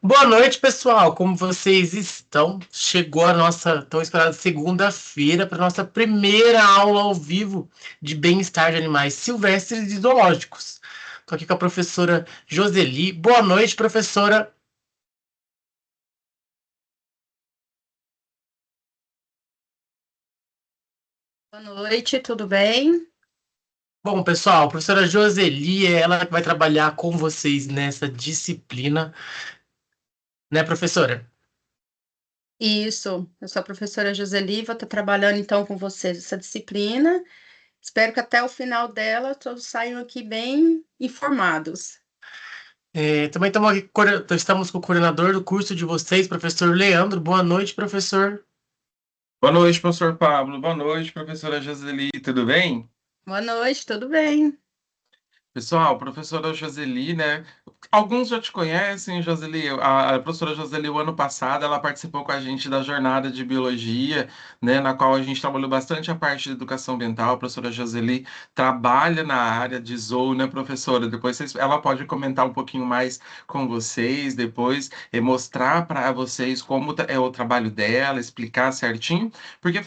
Boa noite, pessoal. Como vocês estão? Chegou a nossa tão esperada segunda-feira para nossa primeira aula ao vivo de bem-estar de animais silvestres e zoológicos. Estou aqui com a professora Joseli. Boa noite, professora. Boa noite, tudo bem? Bom, pessoal, a professora Joseli é ela que vai trabalhar com vocês nessa disciplina, né, professora? Isso, eu sou a professora Joseli, vou estar trabalhando então com vocês essa disciplina. Espero que até o final dela todos saiam aqui bem informados. Também estamos com o coordenador do curso de vocês, professor Leandro. Boa noite, professor. Boa noite, professor Pablo. Boa noite, professora Joseli. Tudo bem? Boa noite, tudo bem? Pessoal, professora Joseli, né? Alguns já te conhecem, Joseli. A professora Joseli, o ano passado, ela participou com a gente da jornada de biologia, né? Na qual a gente trabalhou bastante a parte de educação ambiental. A professora Joseli trabalha na área de zoo, né, professora? Depois ela pode comentar um pouquinho mais com vocês, depois, e mostrar para vocês como é o trabalho dela, explicar certinho, porque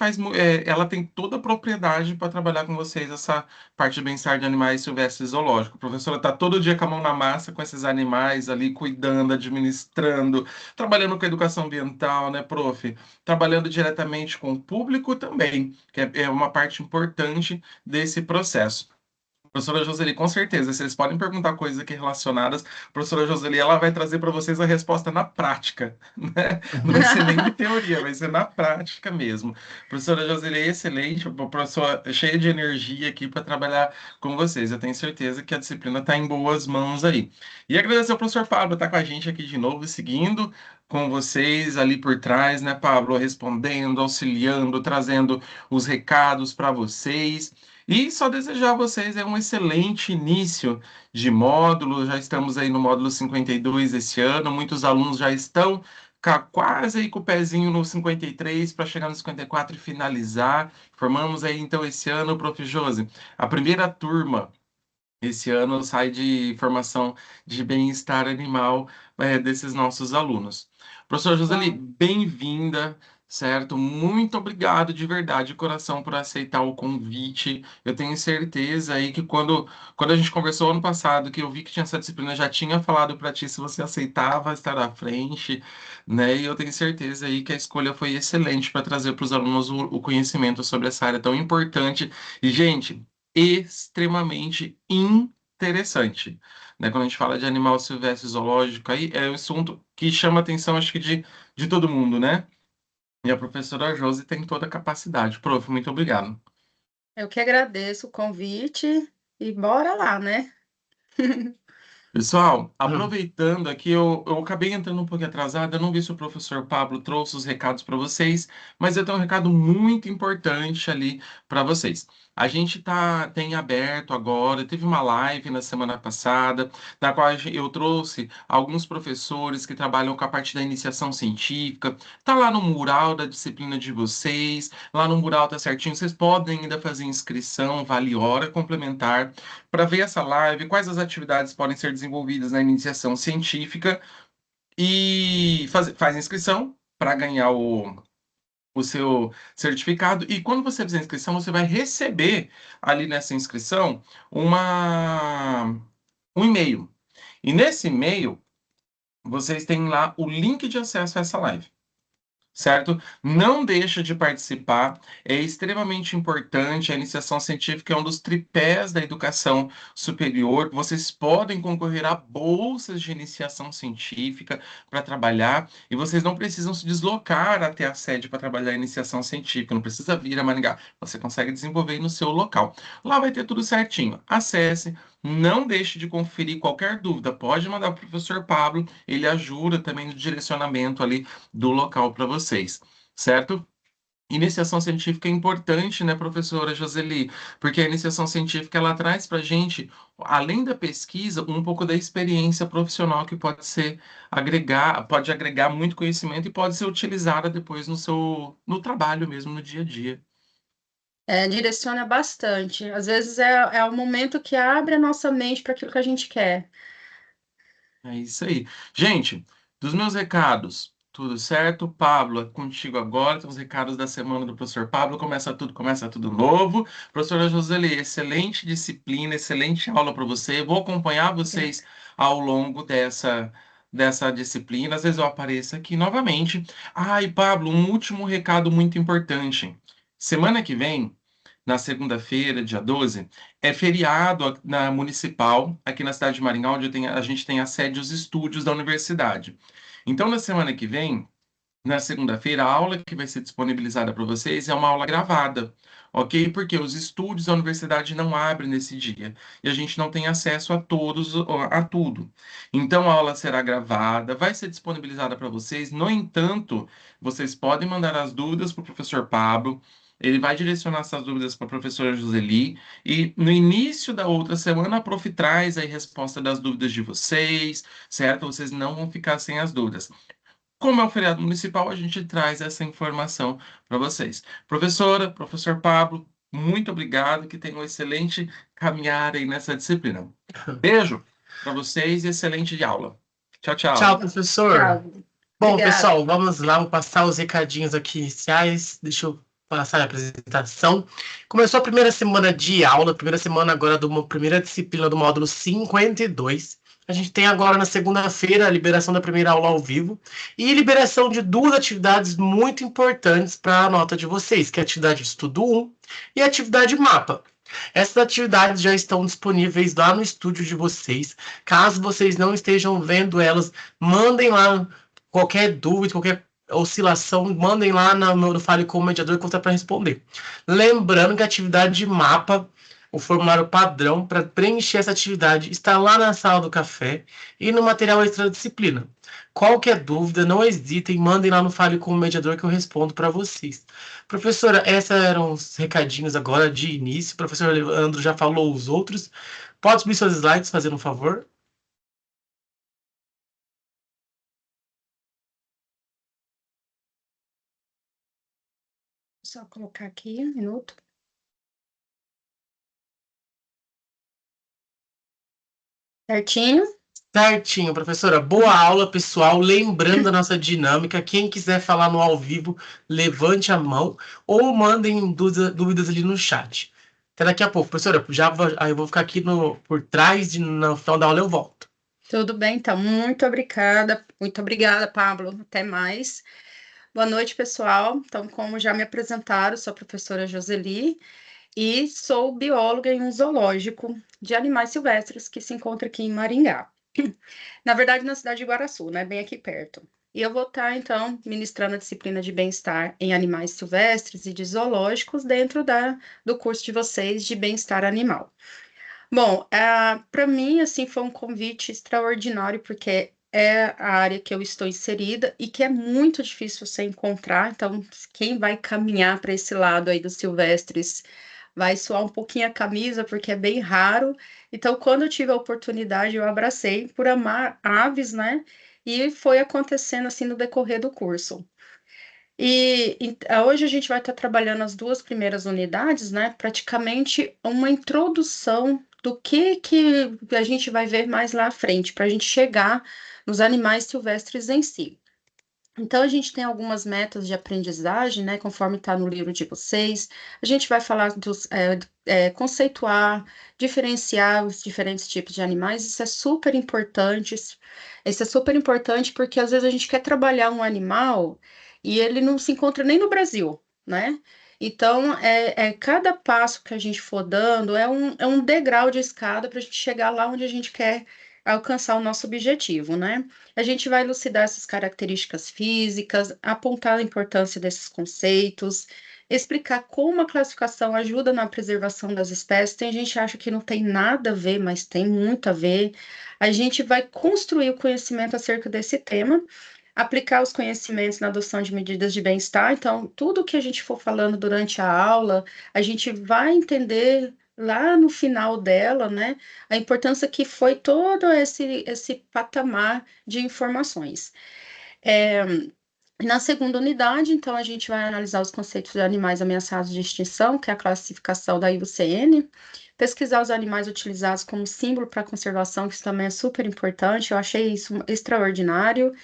ela tem toda a propriedade para trabalhar com vocês essa parte de bem-estar de animais silvestres e zoológico. A professora está todo dia com a mão na massa com esses animais ali, cuidando, administrando, trabalhando com a educação ambiental, né, prof? Trabalhando diretamente com o público também, que é uma parte importante desse processo. Professora Joseli, com certeza, vocês podem perguntar coisas aqui relacionadas. Professora Joseli, ela vai trazer para vocês a resposta na prática, né? Não vai ser nem em teoria, vai ser na prática mesmo. Professora Joseli é excelente, uma professora cheia de energia aqui para trabalhar com vocês. Eu tenho certeza que a disciplina está em boas mãos aí. E agradecer ao professor Pablo estar com a gente aqui de novo, seguindo com vocês ali por trás, né, Pablo? Respondendo, auxiliando, trazendo os recados para vocês. E só desejar a vocês um excelente início de módulo. Já estamos aí no módulo 52 esse ano. Muitos alunos já estão quase aí com o pezinho no 53 para chegar no 54 e finalizar. Formamos aí então esse ano, Prof. Josi, a primeira turma. Esse ano sai de formação de bem-estar animal desses nossos alunos. Professor Joseli, Bom, bem-vinda, certo? Muito obrigado de verdade, de coração, por aceitar o convite. Eu tenho certeza aí que quando a gente conversou ano passado, que eu vi que tinha essa disciplina, eu já tinha falado para ti se você aceitava estar à frente, né? E eu tenho certeza aí que a escolha foi excelente para trazer para os alunos o conhecimento sobre essa área tão importante. E, gente, extremamente interessante, né? Quando a gente fala de animal silvestre zoológico, aí é um assunto que chama a atenção, acho que de todo mundo, né? E a professora Josi tem toda a capacidade. Prof, muito obrigado. eu que agradeço o convite e bora lá, né? Pessoal, Hum. aproveitando aqui, eu acabei entrando um pouquinho atrasado, eu não vi se o professor Pablo trouxe os recados para vocês, mas eu tenho um recado muito importante ali para vocês. A gente tem aberto agora, teve uma live na semana passada, na qual eu trouxe alguns professores que trabalham com a parte da iniciação científica. Tá lá no mural da disciplina de vocês, lá no mural tá certinho, vocês podem ainda fazer inscrição, vale hora complementar para ver essa live, quais as atividades podem ser desenvolvidas na iniciação científica e faz inscrição para ganhar o seu certificado. E quando você fizer a inscrição, você vai receber ali nessa inscrição um e-mail. E nesse e-mail, vocês têm lá o link de acesso a essa live, certo? Não deixa de participar, é extremamente importante. A iniciação científica é um dos tripés da educação superior. Vocês podem concorrer a bolsas de iniciação científica para trabalhar e vocês não precisam se deslocar até a sede para trabalhar a iniciação científica, não precisa vir a Maringá. Você consegue desenvolver no seu local. Lá vai ter tudo certinho. Acesse. Não deixe de conferir qualquer dúvida. Pode mandar para o professor Pablo, ele ajuda também no direcionamento ali do local para vocês, certo? Iniciação científica é importante, né, professora Joseli? Porque a iniciação científica ela traz para a gente, além da pesquisa, um pouco da experiência profissional que pode agregar muito conhecimento e pode ser utilizada depois no trabalho mesmo, no dia a dia. É, direciona bastante. Às vezes é o momento que abre a nossa mente para aquilo que a gente quer. É isso aí. Gente, dos meus recados, tudo certo? Pablo, é contigo agora. Tem os recados da semana do professor Pablo. Começa tudo novo. Professora Joseli, excelente disciplina, excelente aula para você. Vou acompanhar vocês ao longo dessa disciplina. Às vezes eu apareço aqui novamente. Ah, e Pablo, um último recado muito importante. Semana que vem, na segunda-feira, dia 12, é feriado na Municipal, aqui na cidade de Maringá, onde a gente tem a sede dos estúdios da universidade. Então, na semana que vem, na segunda-feira, a aula que vai ser disponibilizada para vocês é uma aula gravada, ok? Porque os estúdios da universidade não abrem nesse dia e a gente não tem acesso a todos, a tudo. Então, a aula será gravada, vai ser disponibilizada para vocês. No entanto, vocês podem mandar as dúvidas para o professor Pablo. Ele vai direcionar essas dúvidas para a professora Joseli e no início da outra semana a prof traz aí resposta das dúvidas de vocês, certo? Vocês não vão ficar sem as dúvidas. Como é um feriado municipal, a gente traz essa informação para vocês. Professora, professor Pablo, muito obrigado, que tenham um excelente caminhar aí nessa disciplina. Beijo para vocês e excelente aula. Tchau, Tchau, tchau. professor. Tchau. Bom, Obrigada. pessoal, vamos lá, vou passar os recadinhos aqui iniciais. Deixa eu passar a apresentação. Começou a primeira semana de aula, primeira semana agora de uma primeira disciplina do módulo 52. A gente tem agora na segunda-feira a liberação da primeira aula ao vivo e liberação de duas atividades muito importantes para a nota de vocês, que é a atividade estudo 1 e a atividade mapa. Essas atividades já estão disponíveis lá no estúdio de vocês. Caso vocês não estejam vendo elas, mandem lá qualquer dúvida, qualquer oscilação, mandem lá no Fale com o Mediador que eu vou para responder. Lembrando que a atividade de mapa, o formulário padrão para preencher essa atividade está lá na sala do café e no material extra da disciplina. Qualquer dúvida, não hesitem, mandem lá no Fale com o Mediador que eu respondo para vocês. Professora, esses eram os recadinhos agora de início. O professor Leandro já falou os outros. Pode subir seus slides, fazendo um favor? Só colocar aqui um minuto. Certinho? Certinho, professora. Boa aula, pessoal. Lembrando a nossa dinâmica, quem quiser falar no ao vivo, levante a mão ou mandem dúvidas ali no chat. Até daqui a pouco, professora. Aí eu vou ficar aqui por trás, no final da aula eu volto. Tudo bem, então. Muito obrigada, Pablo. Até mais. Boa noite, pessoal. Então, como já me apresentaram, sou a professora Joseli e sou bióloga em um zoológico de animais silvestres que se encontra aqui em Maringá. Na verdade, na cidade de Guaraçu, né? Bem aqui perto. E eu vou estar, então, ministrando a disciplina de bem-estar em animais silvestres e de zoológicos dentro do curso de vocês de bem-estar animal. Bom, para mim, assim, foi um convite extraordinário, porque é a área que eu estou inserida e que é muito difícil você encontrar. Então, quem vai caminhar para esse lado aí dos silvestres vai suar um pouquinho a camisa, porque é bem raro. Então, quando eu tive a oportunidade, eu abracei por amar aves, né? E foi acontecendo assim no decorrer do curso. Hoje a gente vai estar trabalhando as duas primeiras unidades, né? Praticamente uma introdução do que a gente vai ver mais lá à frente, para a gente chegar nos animais silvestres em si. Então, a gente tem algumas metas de aprendizagem, né? Conforme está no livro de vocês. A gente vai falar conceituar, diferenciar os diferentes tipos de animais. Isso é super importante. Isso é super importante porque às vezes a gente quer trabalhar um animal e ele não se encontra nem no Brasil, né? Então, cada passo que a gente for dando é um degrau de escada para a gente chegar lá onde a gente quer alcançar o nosso objetivo, né? A gente vai elucidar essas características físicas, apontar a importância desses conceitos, explicar como a classificação ajuda na preservação das espécies. Tem gente que acha que não tem nada a ver, mas tem muito a ver. A gente vai construir o conhecimento acerca desse tema, aplicar os conhecimentos na adoção de medidas de bem-estar. Então, tudo que a gente for falando durante a aula, a gente vai entender lá no final dela, né, a importância que foi todo esse patamar de informações. Na segunda unidade, então, a gente vai analisar os conceitos de animais ameaçados de extinção, que é a classificação da IUCN. pesquisar os animais utilizados como símbolo para conservação, que isso também é super importante, eu achei isso extraordinário.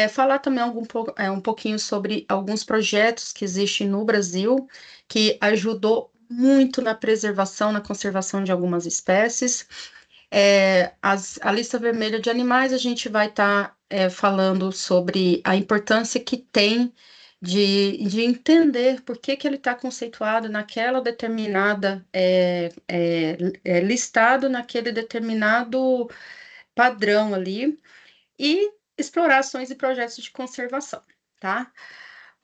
Falar também um pouquinho sobre alguns projetos que existem no Brasil, que ajudou muito na preservação, na conservação de algumas espécies. A lista vermelha de animais, a gente vai estar falando sobre a importância que tem de entender por que ele está conceituado naquela determinada, listado naquele determinado padrão ali, e explorar ações e projetos de conservação, tá?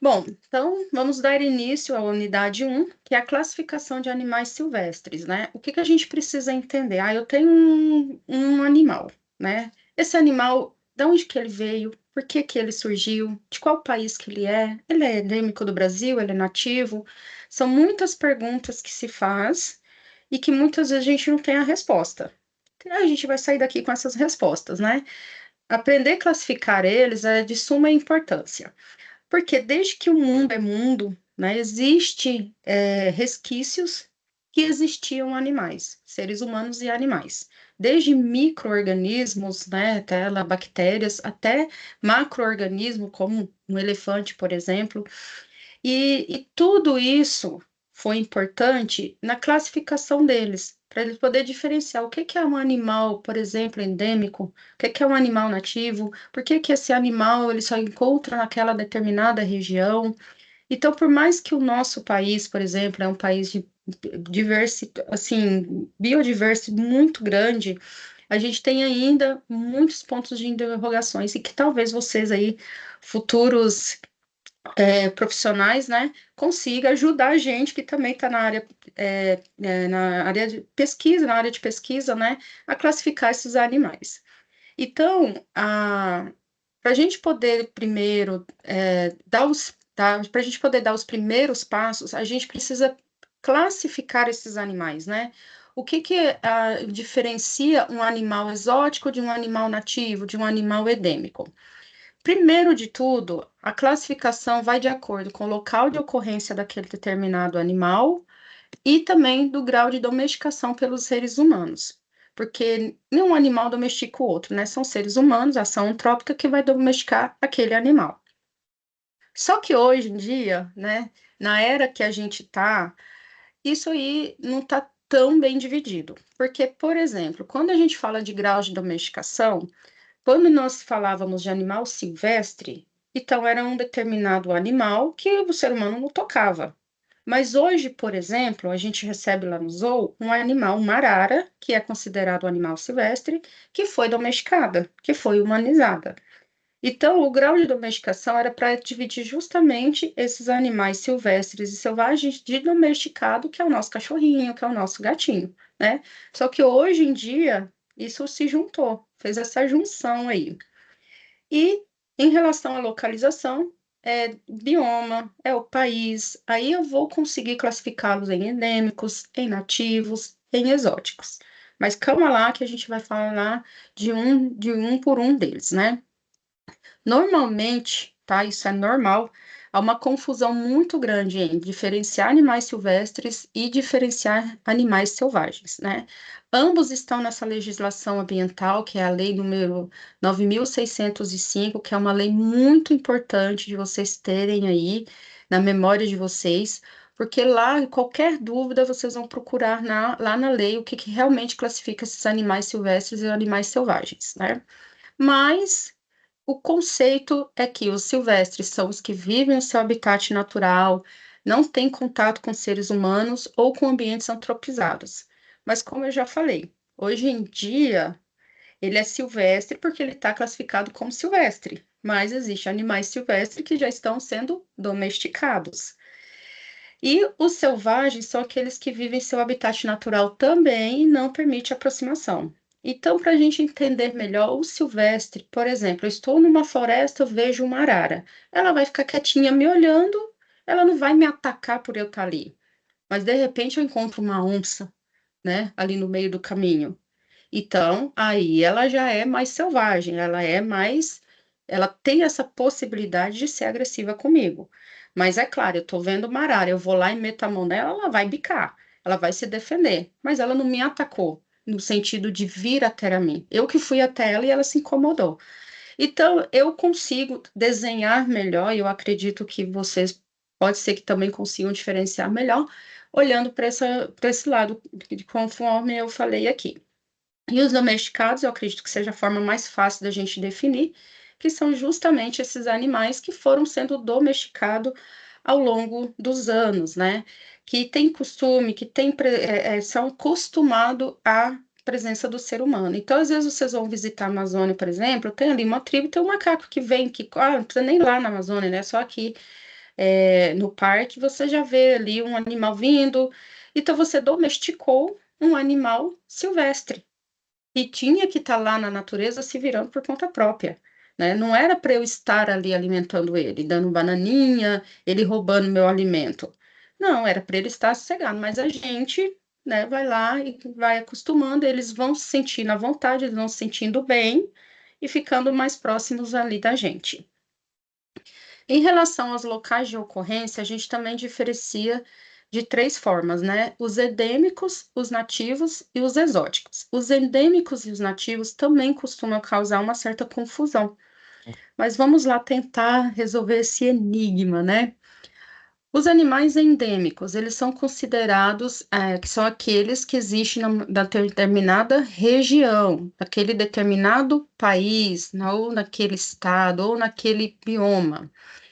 Bom, então vamos dar início à unidade 1, que é a classificação de animais silvestres, né? O que a gente precisa entender? Eu tenho um animal, né? Esse animal, de onde que ele veio? Por que que ele surgiu? De qual país que ele é? Ele é endêmico do Brasil? Ele é nativo? São muitas perguntas que se faz e que muitas vezes a gente não tem a resposta. A gente vai sair daqui com essas respostas, né? Aprender a classificar eles é de suma importância. Porque desde que o mundo é mundo, né, existe resquícios que existiam animais, seres humanos e animais. Desde micro-organismos, né, até bactérias, até macro-organismos, como um elefante, por exemplo. E tudo isso foi importante na classificação deles, para eles poderem diferenciar o que é um animal, por exemplo, endêmico, o que é um animal nativo, por que esse animal ele só encontra naquela determinada região. Então, por mais que o nosso país, por exemplo, é um país de assim, biodiverso muito grande, a gente tem ainda muitos pontos de interrogações e que talvez vocês aí, futuros profissionais, né, consiga ajudar a gente que também está na área de pesquisa, né, a classificar esses animais. Então, para a gente poder primeiro para a gente poder dar os primeiros passos, a gente precisa classificar esses animais, né? O que diferencia um animal exótico de um animal nativo, de um animal endêmico? Primeiro de tudo, a classificação vai de acordo com o local de ocorrência daquele determinado animal e também do grau de domesticação pelos seres humanos. Porque nenhum animal domestica o outro, né? São seres humanos, ação antrópica que vai domesticar aquele animal. Só que hoje em dia, né, na era que a gente está, isso aí não está tão bem dividido. Porque, por exemplo, quando a gente fala de grau de domesticação, quando nós falávamos de animal silvestre, então era um determinado animal que o ser humano não tocava. Mas hoje, por exemplo, a gente recebe lá no zoo um animal, uma arara, que é considerado um animal silvestre, que foi domesticada, que foi humanizada. Então, o grau de domesticação era para dividir justamente esses animais silvestres e selvagens de domesticado, que é o nosso cachorrinho, que é o nosso gatinho, né? Só que hoje em dia, isso se juntou, fez essa junção aí. E em relação à localização, bioma, é o país, aí eu vou conseguir classificá-los em endêmicos, em nativos, em exóticos. Mas calma lá que a gente vai falar de um por um deles, né? Normalmente, tá? Isso é normal. Há uma confusão muito grande em diferenciar animais silvestres e diferenciar animais selvagens, né? Ambos estão nessa legislação ambiental, que é a lei número 9.605, que é uma lei muito importante de vocês terem aí na memória de vocês, porque lá, qualquer dúvida, vocês vão procurar lá na lei o que realmente classifica esses animais silvestres e animais selvagens, né? Mas o conceito é que os silvestres são os que vivem no seu habitat natural, não têm contato com seres humanos ou com ambientes antropizados. Mas, como eu já falei, hoje em dia ele é silvestre porque ele está classificado como silvestre, mas existem animais silvestres que já estão sendo domesticados. E os selvagens são aqueles que vivem em seu habitat natural também e não permite aproximação. Então, para a gente entender melhor, o silvestre, por exemplo, eu estou numa floresta, eu vejo uma arara. Ela vai ficar quietinha me olhando, ela não vai me atacar por eu estar ali. Mas, de repente, eu encontro uma onça, né, ali no meio do caminho. Então, aí ela já é mais selvagem, ela tem essa possibilidade de ser agressiva comigo. Mas é claro, eu tô vendo uma arara, eu vou lá e meto a mão nela, ela vai bicar. ela vai se defender, mas ela não me atacou, no sentido de vir até a mim. Eu que fui até ela e ela se incomodou. Então, eu consigo desenhar melhor, e eu acredito que vocês pode ser que também consigam diferenciar melhor, olhando para esse lado, conforme eu falei aqui. E os domesticados, eu acredito que seja a forma mais fácil da gente definir, que são justamente esses animais que foram sendo domesticados ao longo dos anos, né? Que tem costume, são acostumados à presença do ser humano. Então, às vezes, vocês vão visitar a Amazônia, por exemplo, tem ali uma tribo, tem um macaco que vem, não precisa nem ir lá na Amazônia, né? Só aqui no parque, você já vê ali um animal vindo. Então, você domesticou um animal silvestre e tinha que estar lá na natureza se virando por conta própria, né? Não era para eu estar ali alimentando ele, dando bananinha, ele roubando meu alimento. Não, era para ele estar sossegado, mas a gente, né, vai lá e vai acostumando, eles vão se sentindo à vontade, eles vão se sentindo bem e ficando mais próximos ali da gente. Em relação aos locais de ocorrência, a gente também diferencia de três formas, né? Os endêmicos, os nativos e os exóticos. Os endêmicos e os nativos também costumam causar uma certa confusão. Mas vamos lá tentar resolver esse enigma, né? Os animais endêmicos, eles são considerados que são aqueles que existem na determinada região, naquele determinado país, ou naquele estado, ou naquele bioma.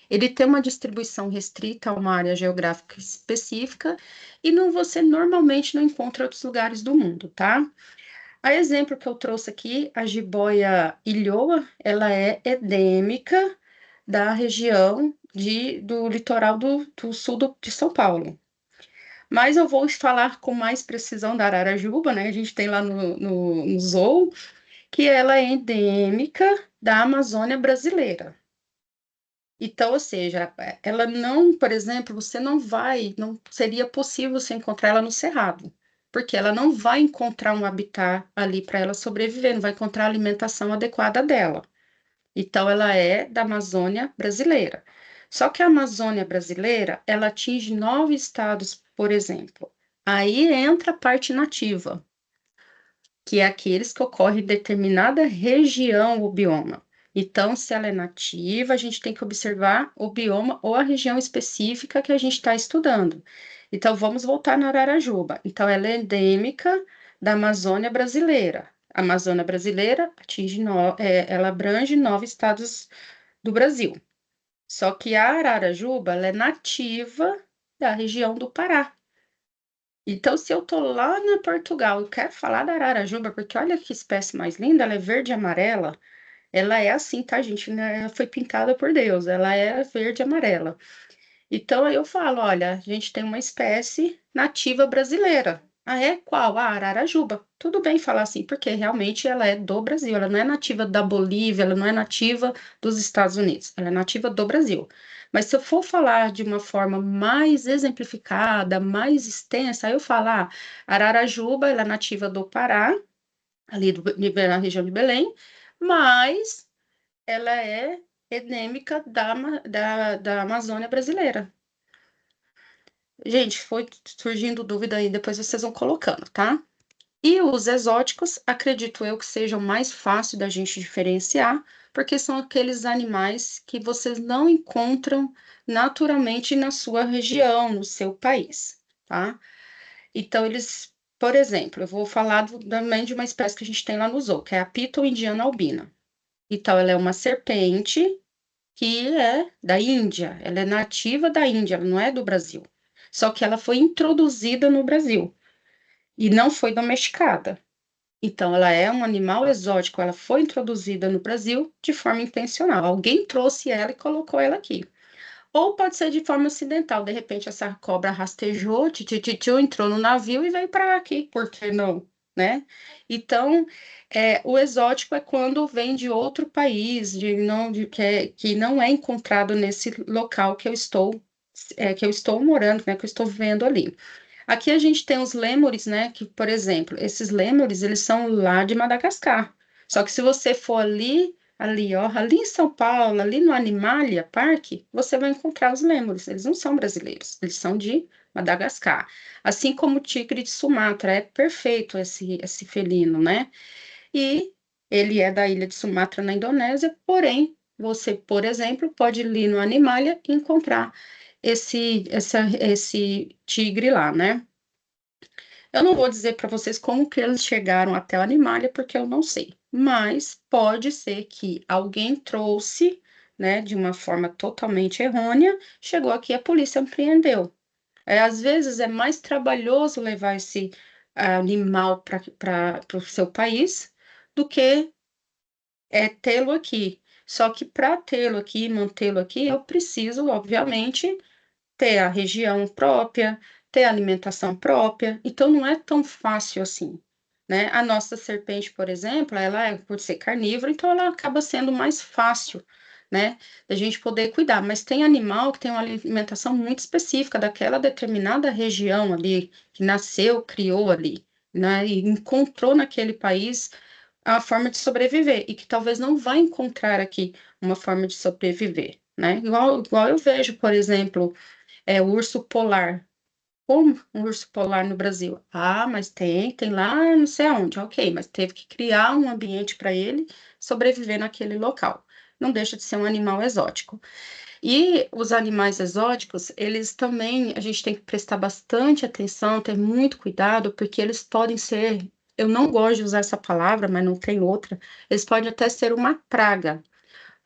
Ele tem uma distribuição restrita a uma área geográfica específica e você normalmente não encontra em outros lugares do mundo, tá? A exemplo que eu trouxe aqui, a jiboia ilhoa, ela é endêmica da região do litoral do sul de São Paulo. Mas eu vou falar com mais precisão da ararajuba, né? A gente tem lá no zoo, que ela é endêmica da Amazônia brasileira. Então, ou seja, ela não, por exemplo, não seria possível você encontrar ela no Cerrado, porque ela não vai encontrar um habitat ali para ela sobreviver, não vai encontrar a alimentação adequada dela. Então, ela é da Amazônia brasileira. Só que a Amazônia brasileira, ela atinge 9 estados, por exemplo. Aí entra a parte nativa, que é aqueles que ocorrem em determinada região ou bioma. Então, se ela é nativa, a gente tem que observar o bioma ou a região específica que a gente está estudando. Então, vamos voltar na Ararajuba. Então, ela é endêmica da Amazônia brasileira. A Amazônia brasileira ela abrange 9 estados do Brasil. Só que a Ararajuba, ela é nativa da região do Pará. Então, se eu tô lá na Portugal e quero falar da ararajuba, porque olha que espécie mais linda, ela é verde e amarela. Ela é assim, tá, gente? Ela foi pintada por Deus, ela é verde e amarela. Então, aí eu falo, olha, a gente tem uma espécie nativa brasileira. Ah, é? Qual? A ararajuba. Tudo bem falar assim, porque realmente ela é do Brasil, ela não é nativa da Bolívia, ela não é nativa dos Estados Unidos, ela é nativa do Brasil. Mas se eu for falar de uma forma mais exemplificada, mais extensa, aí eu falo, Ararajuba, ela é nativa do Pará, ali na região de Belém, mas ela é endêmica da Amazônia brasileira. Gente, foi surgindo dúvida aí, depois vocês vão colocando, tá? E os exóticos, acredito eu que sejam mais fácil da gente diferenciar, porque são aqueles animais que vocês não encontram naturalmente na sua região, no seu país, tá? Então, por exemplo, eu vou falar também de uma espécie que a gente tem lá no zoo, que é a Piton indiana albina. Então, ela é uma serpente que é da Índia, ela é nativa da Índia, ela não é do Brasil. Só que ela foi introduzida no Brasil e não foi domesticada. Então, ela é um animal exótico, ela foi introduzida no Brasil de forma intencional. Alguém trouxe ela e colocou ela aqui. Ou pode ser de forma acidental, de repente essa cobra rastejou, entrou no navio e veio para aqui, por que não? Né? Então, o exótico é quando vem de outro país, que não é encontrado nesse local que eu estou morando, né, que eu estou vivendo ali. Aqui a gente tem os lêmures, né? Que, por exemplo, esses lêmures, eles são lá de Madagascar. Só que se você for ali em São Paulo, ali no Animalia Park, você vai encontrar os lêmures. Eles não são brasileiros, eles são de Madagascar. Assim como o tigre de Sumatra, é perfeito esse felino, né? E ele é da ilha de Sumatra, na Indonésia, porém, você, por exemplo, pode ir no Animalia e encontrar esse tigre lá, né? Eu não vou dizer para vocês como que eles chegaram até o Animalia, porque eu não sei. Mas pode ser que alguém trouxe, né, de uma forma totalmente errônea, chegou aqui e a polícia apreendeu. Às vezes é mais trabalhoso levar esse animal para o seu país do que tê-lo aqui. Só que para tê-lo aqui, mantê-lo aqui, eu preciso, obviamente, ter a região própria, ter a alimentação própria, então não é tão fácil assim, né? A nossa serpente, por exemplo, ela é, por ser carnívora, então ela acaba sendo mais fácil, né, da gente poder cuidar, mas tem animal que tem uma alimentação muito específica daquela determinada região ali, que nasceu, criou ali, né, e encontrou naquele país a forma de sobreviver, e que talvez não vai encontrar aqui uma forma de sobreviver, né? Igual eu vejo, por exemplo, o urso polar. Como um urso polar no Brasil? Ah, mas tem lá não sei aonde. Ok, mas teve que criar um ambiente para ele sobreviver naquele local. Não deixa de ser um animal exótico. E os animais exóticos, eles também, a gente tem que prestar bastante atenção, ter muito cuidado, porque eles podem ser, eu não gosto de usar essa palavra, mas não tem outra, eles podem até ser uma praga.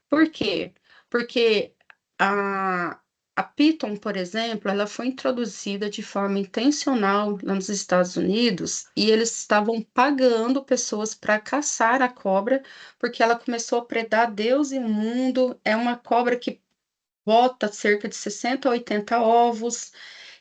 Por quê? Porque a, a Python, por exemplo, ela foi introduzida de forma intencional lá nos Estados Unidos e eles estavam pagando pessoas para caçar a cobra, porque ela começou a predar Deus e o mundo. É uma cobra que bota cerca de 60 a 80 ovos.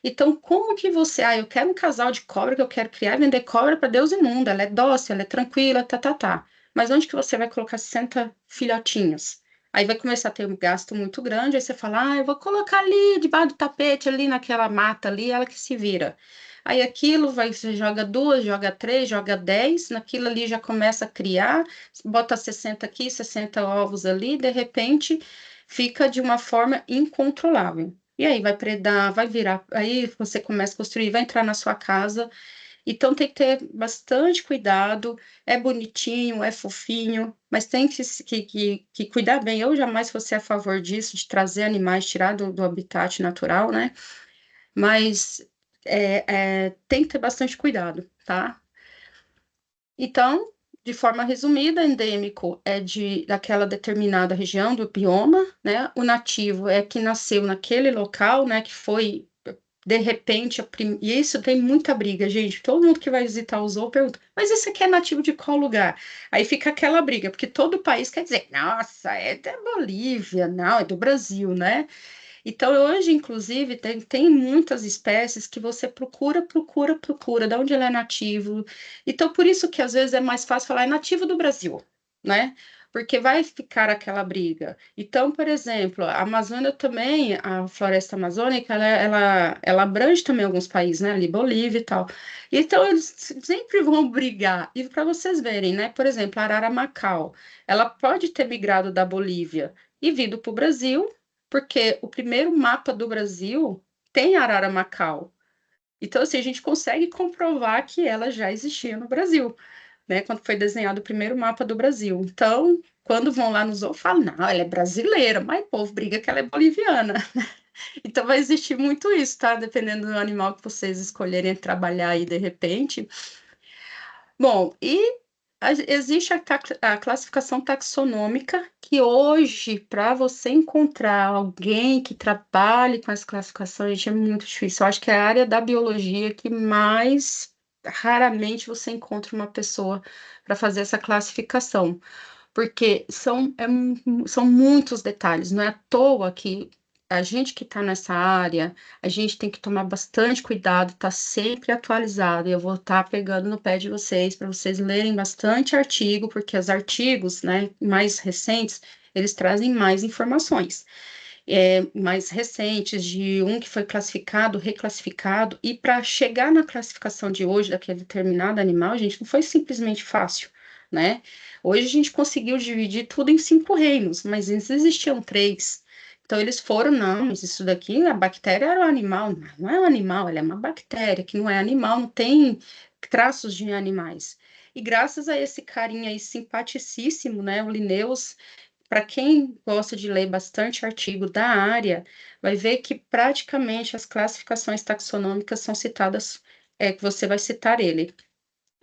Então, como que você. Ah, eu quero um casal de cobra que eu quero criar e vender cobra para Deus e mundo. Ela é dócil, ela é tranquila, tá, tá, tá. Mas onde que você vai colocar 60 filhotinhos? Aí vai começar a ter um gasto muito grande. Aí você fala, ah, eu vou colocar ali, debaixo do tapete, ali naquela mata ali, ela que se vira. Aí aquilo vai, você joga duas, joga três, joga 10, naquilo ali já começa a criar, bota 60 aqui, 60 ovos ali, de repente fica de uma forma incontrolável. E aí vai predar, vai virar, aí você começa a construir, vai entrar na sua casa. Então tem que ter bastante cuidado. É bonitinho, é fofinho, mas tem que cuidar bem. Eu jamais vou ser a favor disso, de trazer animais, tirar do habitat natural, né? Mas tem que ter bastante cuidado, tá? Então, de forma resumida, endêmico é daquela determinada região do bioma, né? O nativo é que nasceu naquele local, né? Que foi, de repente, e isso tem muita briga, gente. Todo mundo que vai visitar o zoo pergunta, mas esse aqui é nativo de qual lugar? Aí fica aquela briga, porque todo país quer dizer, nossa, é da Bolívia, não, é do Brasil, né? Então, hoje, inclusive, tem muitas espécies que você procura, de onde ele é nativo. Então, por isso que às vezes é mais fácil falar é nativo do Brasil, né? Porque vai ficar aquela briga. Então, por exemplo, a Amazônia também, a floresta amazônica, ela abrange também alguns países, né? Ali, Bolívia e tal. Então, eles sempre vão brigar. E para vocês verem, né? Por exemplo, a arara macau, ela pode ter migrado da Bolívia e vindo para o Brasil, porque o primeiro mapa do Brasil tem arara macau. Então, assim, a gente consegue comprovar que ela já existia no Brasil, né? Quando foi desenhado o primeiro mapa do Brasil. Então, quando vão lá no zoo, falam, não, ela é brasileira, mas o povo briga que ela é boliviana. Então, vai existir muito isso, tá? Dependendo do animal que vocês escolherem trabalhar aí de repente. Bom, e existe a classificação taxonômica, que hoje, para você encontrar alguém que trabalhe com essa classificação, gente, é muito difícil. Eu acho que é a área da biologia que mais raramente você encontra uma pessoa para fazer essa classificação, porque são muitos detalhes, não é à toa que a gente que está nessa área, a gente tem que tomar bastante cuidado, tá sempre atualizado. E eu vou estar pegando no pé de vocês para vocês lerem bastante artigo, porque os artigos, né, mais recentes, eles trazem mais informações. Mais recentes, de um que foi classificado, reclassificado, e para chegar na classificação de hoje daquele determinado animal, gente, não foi simplesmente fácil, né? Hoje a gente conseguiu dividir tudo em 5 reinos, mas antes existiam 3. Então, eles foram, não, mas isso daqui, a bactéria era um animal. Não é um animal, ela é uma bactéria, que não é animal, não tem traços de animais. E graças a esse carinha aí simpaticíssimo, né, o Linnaeus, para quem gosta de ler bastante artigo da área, vai ver que praticamente as classificações taxonômicas são citadas, que você vai citar ele,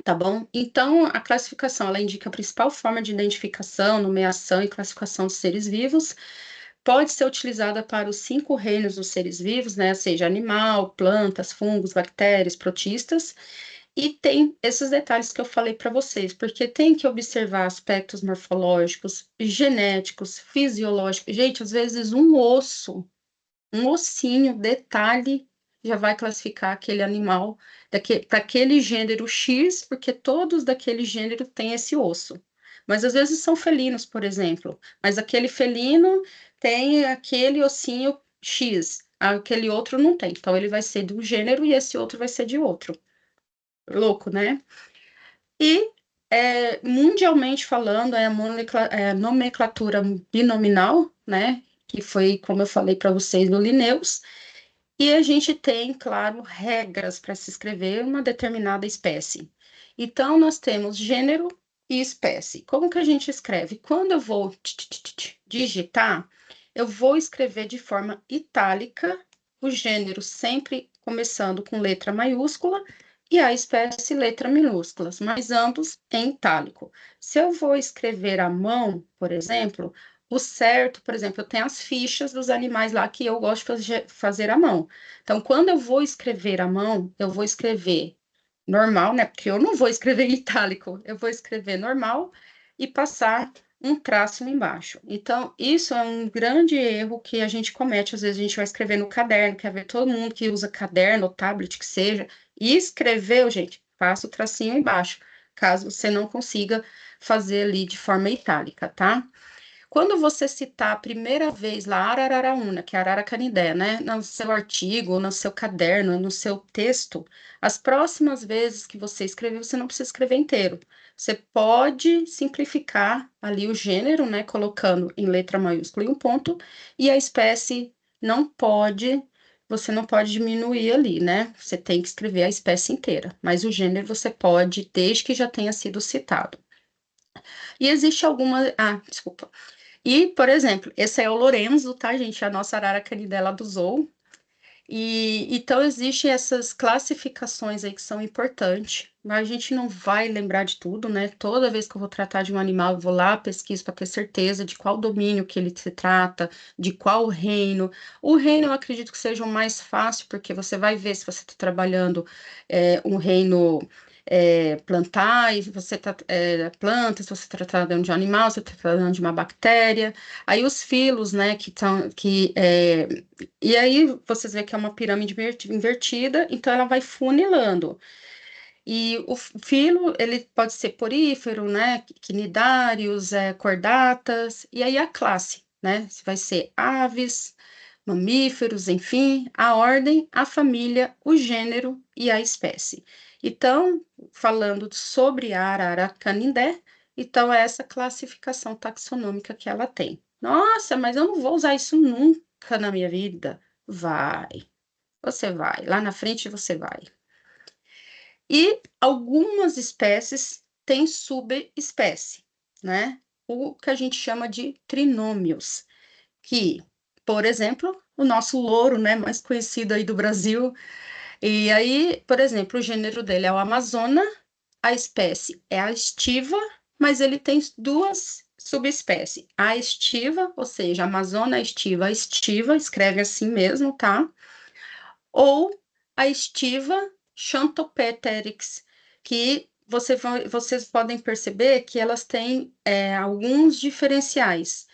tá bom? Então, a classificação, ela indica a principal forma de identificação, nomeação e classificação dos seres vivos, pode ser utilizada para os 5 reinos dos seres vivos, né? Seja animal, plantas, fungos, bactérias, protistas, e tem esses detalhes que eu falei para vocês, porque tem que observar aspectos morfológicos, genéticos, fisiológicos. Gente, às vezes um osso, um ossinho, detalhe, já vai classificar aquele animal para aquele gênero X, porque todos daquele gênero têm esse osso. Mas às vezes são felinos, por exemplo, mas aquele felino tem aquele ossinho X, aquele outro não tem. Então ele vai ser de um gênero e esse outro vai ser de outro. Louco, né? E mundialmente falando, é a nomenclatura binominal, né? Que foi, como eu falei para vocês, do Linnaeus. E a gente tem, claro, regras para se escrever uma determinada espécie. Então, nós temos gênero e espécie. Como que a gente escreve? Quando eu vou digitar, eu vou escrever de forma itálica o gênero sempre começando com letra maiúscula e a espécie letra minúsculas, mas ambos em itálico. Se eu vou escrever à mão, por exemplo, o certo, por exemplo, eu tenho as fichas dos animais lá que eu gosto de fazer à mão. Então, quando eu vou escrever à mão, eu vou escrever normal, né? Porque eu não vou escrever em itálico, eu vou escrever normal e passar um traço embaixo. Então, isso é um grande erro que a gente comete. Às vezes a gente vai escrever no caderno, quer ver todo mundo que usa caderno ou tablet, que seja, e escreveu, gente, passa o tracinho embaixo, caso você não consiga fazer ali de forma itálica, tá? Quando você citar a primeira vez lá Araraúna, que é Arara canidé, né, no seu artigo, no seu caderno, no seu texto, as próximas vezes que você escrever, você não precisa escrever inteiro. Você pode simplificar ali o gênero, né, colocando em letra maiúscula e um ponto, e a espécie não pode, você não pode diminuir ali, né? Você tem que escrever a espécie inteira, mas o gênero você pode, desde que já tenha sido citado. E existe alguma. Ah, desculpa. E, por exemplo, esse é o Lorenzo, tá, gente? A nossa arara canidela do Zoo. E então existem essas classificações aí que são importantes, mas a gente não vai lembrar de tudo, né? Toda vez que eu vou tratar de um animal, eu vou lá, pesquiso para ter certeza de qual domínio que ele se trata, de qual reino. O reino eu acredito que seja o mais fácil, porque você vai ver se você está trabalhando um reino plantar, e você está planta, se você está tratando de um animal, se você está tratando de uma bactéria. Aí os filos, né, e aí vocês veem que é uma pirâmide invertida, então ela vai funilando. E o filo, ele pode ser porífero, né, quinidários, cordatas, e aí a classe, né, vai ser aves, mamíferos, enfim, a ordem, a família, o gênero e a espécie. Então, falando sobre a arara canindé, então é essa classificação taxonômica que ela tem. Nossa, mas eu não vou usar isso nunca na minha vida. Vai, você vai, lá na frente você vai. E algumas espécies têm subespécie, né? O que a gente chama de trinômios, que, por exemplo, o nosso louro, né, mais conhecido aí do Brasil. E aí, por exemplo, o gênero dele é o Amazona, a espécie é a estiva, mas ele tem duas subespécies. A estiva, ou seja, Amazona estiva, escreve assim mesmo, tá? Ou a estiva Xanthopteryx, que vocês podem perceber que elas têm alguns diferenciais.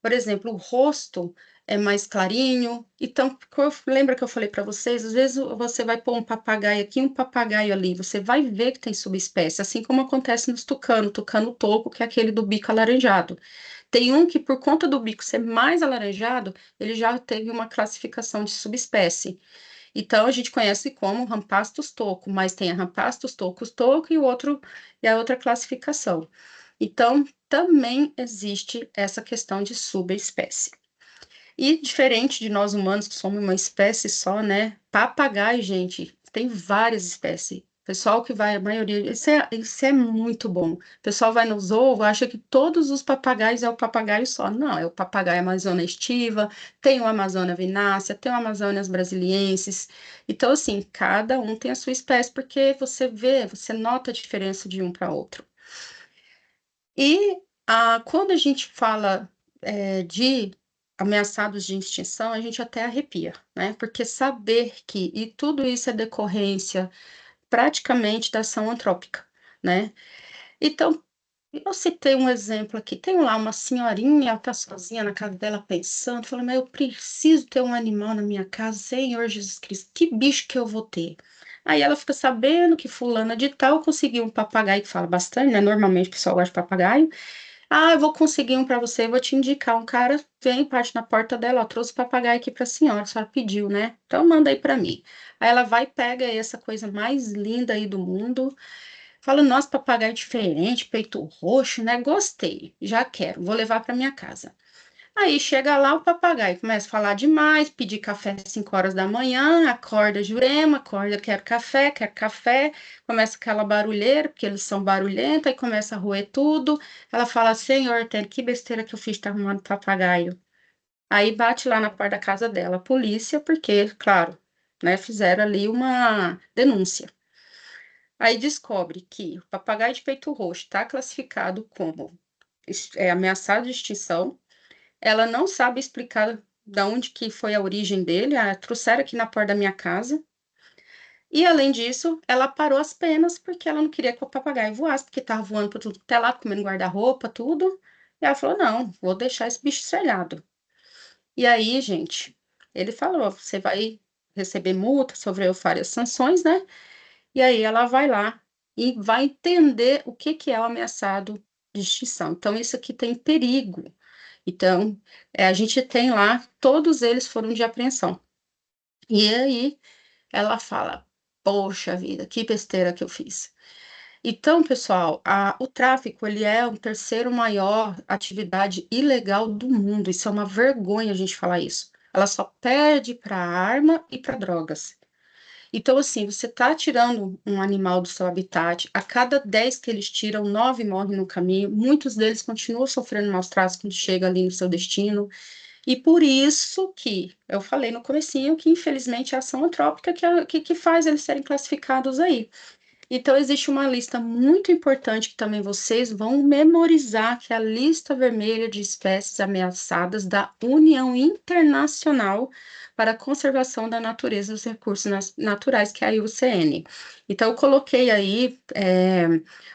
Por exemplo, o rosto é mais clarinho. Então, lembra que eu falei para vocês? Às vezes você vai pôr um papagaio aqui, um papagaio ali. Você vai ver que tem subespécie, assim como acontece nos tucano toco, que é aquele do bico alaranjado. Tem um que, por conta do bico ser mais alaranjado, ele já teve uma classificação de subespécie. Então, a gente conhece como Rampastos toco, mas tem a Rampastos tocus toco e a outra classificação. Então, também existe essa questão de subespécie. E diferente de nós humanos, que somos uma espécie só, né? Papagaio, gente, tem várias espécies. Pessoal que vai, a maioria, isso é muito bom. O pessoal vai nos zoos, acha que todos os papagaios é o papagaio só. Não, é o papagaio Amazônia estiva, tem o Amazônia vinácea, tem o Amazônias brasiliensis. Então, assim, cada um tem a sua espécie, porque você vê, você nota a diferença de um para outro. E quando a gente fala de ameaçados de extinção, a gente até arrepia, né? Porque saber que, e tudo isso é decorrência praticamente da ação antrópica, né? Então, eu citei um exemplo aqui, tem lá uma senhorinha, ela tá sozinha na casa dela pensando, falando, mas eu preciso ter um animal na minha casa, Senhor Jesus Cristo, que bicho que eu vou ter? Aí ela fica sabendo que fulana de tal conseguiu um papagaio que fala bastante, né? Normalmente o pessoal gosta de papagaio, eu vou conseguir um para você, vou te indicar. Um cara vem, parte na porta dela, ó, trouxe o papagaio aqui para a senhora pediu, né? Então manda aí para mim. Aí ela vai, pega essa coisa mais linda aí do mundo, fala, nossa, papagaio diferente, peito roxo, né? Gostei, já quero, vou levar para minha casa. Aí chega lá o papagaio, começa a falar demais, pedir café às 5 horas da manhã, acorda Jurema, acorda, quero café, começa aquela barulheira, porque eles são barulhentos, aí começa a roer tudo. Ela fala, Senhor, que besteira que eu fiz, tá arrumando papagaio. Aí bate lá na porta da casa dela, a polícia, porque, claro, né, fizeram ali uma denúncia. Aí descobre que o papagaio de peito roxo está classificado como ameaçado de extinção. Ela não sabe explicar de onde que foi a origem dele, trouxeram aqui na porta da minha casa. E, além disso, ela parou as penas porque ela não queria que o papagaio voasse, porque estava voando para tudo até lá, comendo guarda-roupa, tudo. E ela falou, não, vou deixar esse bicho estrelhado. E aí, gente, ele falou, você vai receber multa, sofreu várias sanções, né? E aí ela vai lá e vai entender o que que é o ameaçado de extinção. Então, isso aqui tem perigo. Então, a gente tem lá, todos eles foram de apreensão. E aí ela fala: Poxa vida, que besteira que eu fiz. Então, pessoal, o tráfico ele é o terceiro maior atividade ilegal do mundo. Isso é uma vergonha a gente falar isso. Ela só perde para arma e para drogas. Então, assim, você está tirando um animal do seu habitat, a cada 10 que eles tiram, 9 morrem no caminho, muitos deles continuam sofrendo maus tratos quando chega ali no seu destino, e por isso que eu falei no comecinho que, infelizmente, é a ação antrópica que faz eles serem classificados aí. Então, existe uma lista muito importante que também vocês vão memorizar, que é a lista vermelha de espécies ameaçadas da União Internacional para a Conservação da Natureza e dos Recursos Naturais, que é a IUCN. Então, eu coloquei aí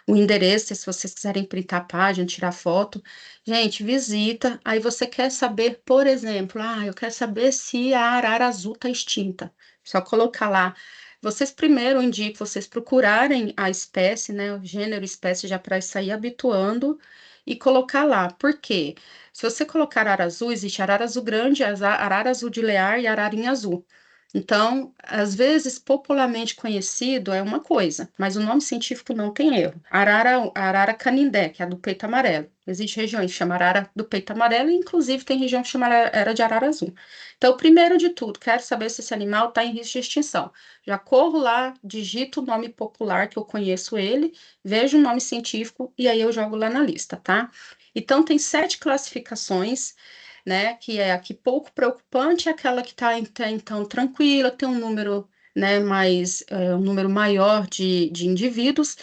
o endereço, se vocês quiserem printar a página, tirar foto. Gente, visita. Aí você quer saber, por exemplo, eu quero saber se a arara azul está extinta. Só colocar lá. Vocês primeiro, eu indico vocês procurarem a espécie, né, o gênero, espécie, já para sair habituando e colocar lá. Por quê? Se você colocar arara azul, existe arara azul grande, arara azul de Lear e ararinha azul. Então, às vezes, popularmente conhecido é uma coisa, mas o nome científico não tem erro. Arara canindé, que é a do peito amarelo. Existem regiões que chamam arara do peito amarelo, e inclusive tem região que chama arara de arara azul. Então, primeiro de tudo, quero saber se esse animal está em risco de extinção. Já corro lá, digito o nome popular, que eu conheço ele, vejo o nome científico e aí eu jogo lá na lista, tá? Então, tem 7 classificações, né? Que é a que pouco preocupante, é aquela que está então tranquila, tem um número, né, um número maior de indivíduos.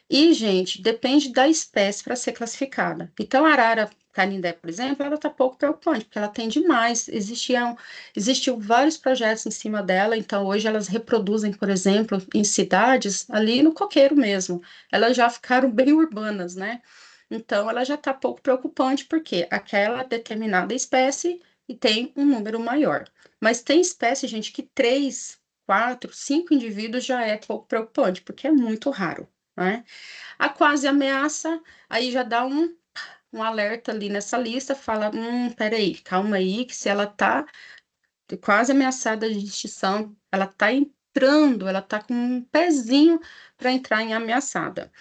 E, gente, depende da espécie para ser classificada. Então, a arara canindé, por exemplo, ela está pouco preocupante, porque ela tem demais. Existiu vários projetos em cima dela, então hoje elas reproduzem, por exemplo, em cidades, ali no coqueiro mesmo. Elas já ficaram bem urbanas, né? Então, ela já está pouco preocupante, porque aquela determinada espécie e tem um número maior. Mas tem espécie, gente, que 3, 4, 5 indivíduos já é pouco preocupante, porque é muito raro, né? A quase ameaça, aí já dá um alerta ali nessa lista, fala, peraí, calma aí, que se ela tá quase ameaçada de extinção, ela tá entrando, ela tá com um pezinho para entrar em ameaçada.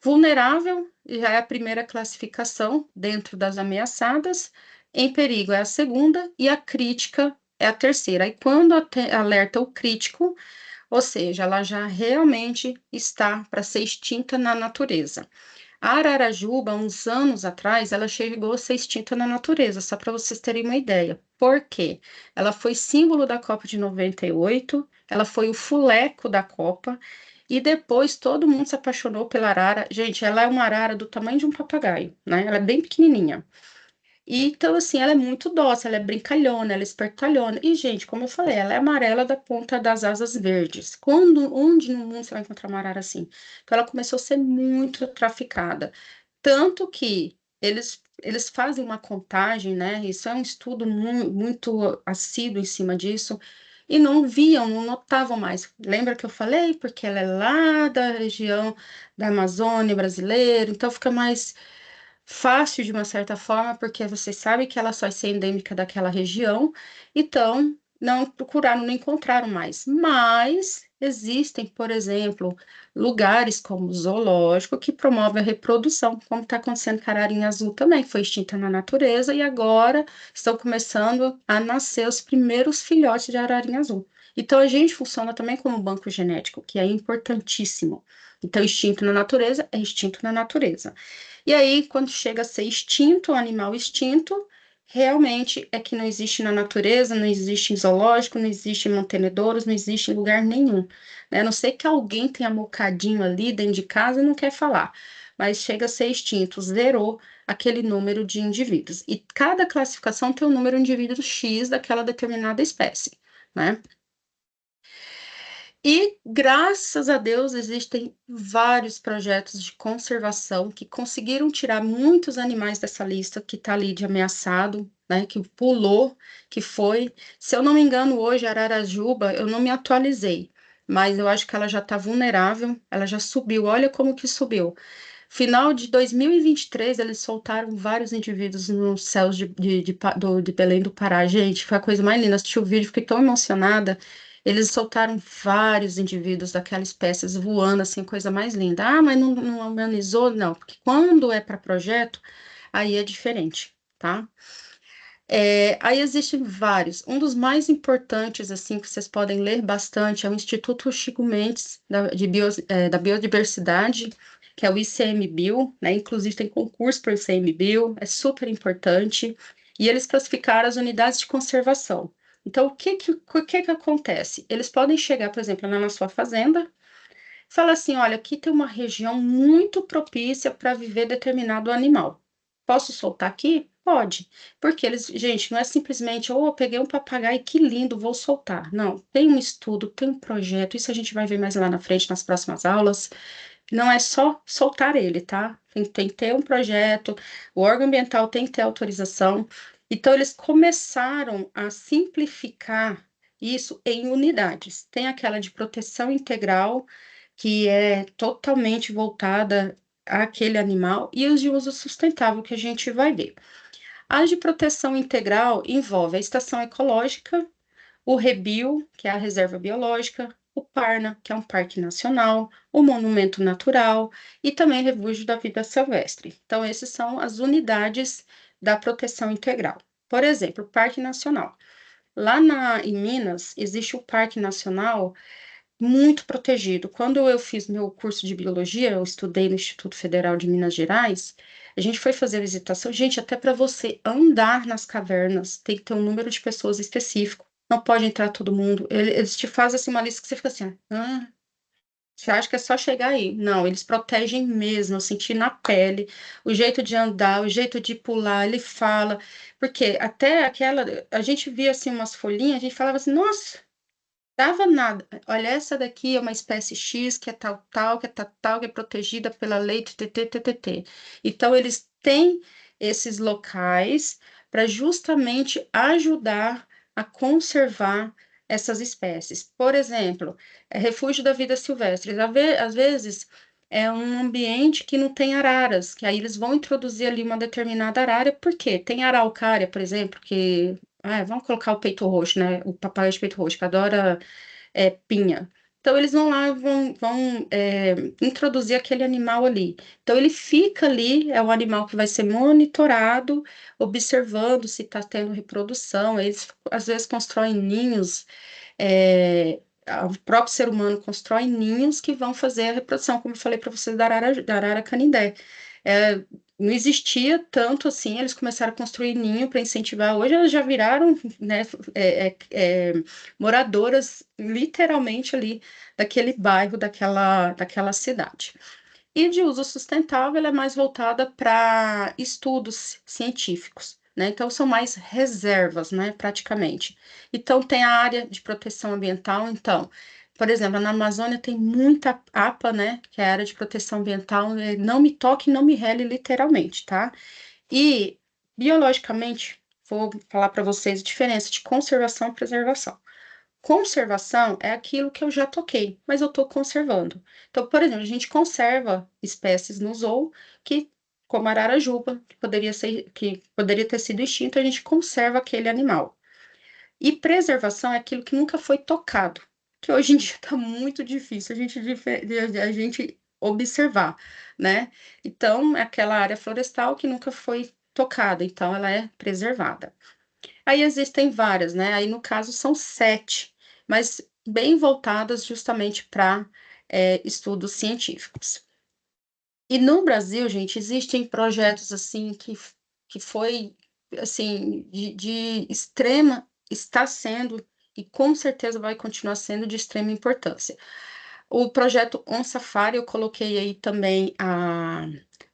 Vulnerável já é a primeira classificação dentro das ameaçadas, em perigo é a segunda e a crítica é a terceira. E quando alerta o crítico, ou seja, ela já realmente está para ser extinta na natureza. A ararajuba, uns anos atrás, ela chegou a ser extinta na natureza, só para vocês terem uma ideia. Por quê? Ela foi símbolo da Copa de 98, ela foi o fuleco da Copa, e depois todo mundo se apaixonou pela arara. Gente, ela é uma arara do tamanho de um papagaio, né? Ela é bem pequenininha. E, então, assim, ela é muito dócil, ela é brincalhona, ela é espertalhona. E, gente, como eu falei, ela é amarela da ponta das asas verdes. Onde no mundo você vai encontrar uma arara assim? Então, ela começou a ser muito traficada. Tanto que eles fazem uma contagem, né? Isso é um estudo muito assíduo em cima disso. E não viam, não notavam mais. Lembra que eu falei? Porque ela é lá da região da Amazônia brasileira, então fica mais fácil de uma certa forma, porque você sabe que ela só é endêmica daquela região, então não procuraram, não encontraram mais. Mas existem, por exemplo, lugares como o zoológico que promovem a reprodução, como está acontecendo com a ararinha azul também, que foi extinta na natureza e agora estão começando a nascer os primeiros filhotes de ararinha azul. Então a gente funciona também como um banco genético, que é importantíssimo. Então, extinto na natureza é extinto na natureza. E aí, quando chega a ser extinto, um animal extinto, realmente é que não existe na natureza, não existe em zoológico, não existe em mantenedouros, não existe em lugar nenhum, né? A não ser que alguém tenha mocadinho ali dentro de casa e não quer falar, mas chega a ser extinto, zerou aquele número de indivíduos. E cada classificação tem um número de indivíduos X daquela determinada espécie, né? E, graças a Deus, existem vários projetos de conservação que conseguiram tirar muitos animais dessa lista que está ali de ameaçado, né, que pulou, que foi. Se eu não me engano, hoje, a Ararajuba, eu não me atualizei, mas eu acho que ela já está vulnerável, ela já subiu. Olha como que subiu. Final de 2023, eles soltaram vários indivíduos nos céus de Belém do Pará. Gente, foi a coisa mais linda. Assisti o vídeo, fiquei tão emocionada. Eles soltaram vários indivíduos daquela espécie voando, assim, coisa mais linda. Ah, mas não humanizou? Não, porque quando é para projeto, aí é diferente, tá? Aí existem vários. Um dos mais importantes, assim, que vocês podem ler bastante é o Instituto Chico Mendes da Biodiversidade, que é o ICMBio, né? Inclusive tem concurso para o ICMBio, é super importante. E eles classificaram as unidades de conservação. Então, o que que acontece? Eles podem chegar, por exemplo, na sua fazenda, e falar assim: olha, aqui tem uma região muito propícia para viver determinado animal. Posso soltar aqui? Pode. Porque eles, gente, não é simplesmente, oh, eu peguei um papagaio, que lindo, vou soltar. Não, tem um estudo, tem um projeto, isso a gente vai ver mais lá na frente, nas próximas aulas. Não é só soltar ele, tá? Tem que ter um projeto, o órgão ambiental tem que ter autorização. Então, eles começaram a simplificar isso em unidades. Tem aquela de proteção integral, que é totalmente voltada àquele animal, e os de uso sustentável, que a gente vai ver. As de proteção integral envolve a estação ecológica, o Rebio, que é a reserva biológica, o Parna, que é um parque nacional, o monumento natural e também refúgio da vida silvestre. Então, essas são as unidades da proteção integral. Por exemplo, o Parque Nacional. Lá em Minas, existe o Parque Nacional muito protegido. Quando eu fiz meu curso de biologia, eu estudei no Instituto Federal de Minas Gerais, a gente foi fazer visitação. Gente, até para você andar nas cavernas, tem que ter um número de pessoas específico. Não pode entrar todo mundo. Eles te fazem assim uma lista que você fica assim, ah, você acha que é só chegar aí? Não, eles protegem mesmo. Eu senti na pele o jeito de andar, o jeito de pular. Ele fala, porque até aquela, a gente via assim umas folhinhas, a gente falava assim, nossa. Dava nada. Olha, essa daqui é uma espécie X, que é tal, tal, que é tal, tal, que é protegida pela lei TTT. Então, eles têm esses locais para justamente ajudar a conservar essas espécies. Por exemplo, refúgio da vida silvestre. Às vezes, é um ambiente que não tem araras, que aí eles vão introduzir ali uma determinada arara. Por quê? Tem araucária, por exemplo, vamos colocar o peito roxo, né? O papagaio de peito roxo, que adora pinha. Então, eles vão lá, vão introduzir aquele animal ali. Então, ele fica ali, é um animal que vai ser monitorado, observando se está tendo reprodução. Eles, às vezes, constroem ninhos, o próprio ser humano constrói ninhos que vão fazer a reprodução, como eu falei para vocês da arara canindé. Não existia tanto assim, eles começaram a construir ninho para incentivar. Hoje elas já viraram, né, moradoras literalmente ali daquele bairro, daquela cidade. E de uso sustentável, ela é mais voltada para estudos científicos, né? Então, são mais reservas, né, praticamente. Então, tem a área de proteção ambiental. Então, por exemplo, na Amazônia tem muita APA, né, que é a área de proteção ambiental, não me toque, não me rele, literalmente, tá? E, biologicamente, vou falar para vocês a diferença de conservação e preservação. Conservação é aquilo que eu já toquei, mas eu estou conservando. Então, por exemplo, a gente conserva espécies no zoo que, como a ararajuba, que poderia ter sido extinto, a gente conserva aquele animal. E preservação é aquilo que nunca foi tocado, que hoje em dia está muito difícil a gente observar, né? Então, é aquela área florestal que nunca foi tocada, então ela é preservada. Aí existem várias, né? Aí no caso são 7, mas bem voltadas justamente para estudos científicos. E no Brasil, gente, existem projetos assim que foi assim de extrema, está sendo e com certeza vai continuar sendo de extrema importância. O projeto On Safari, eu coloquei aí também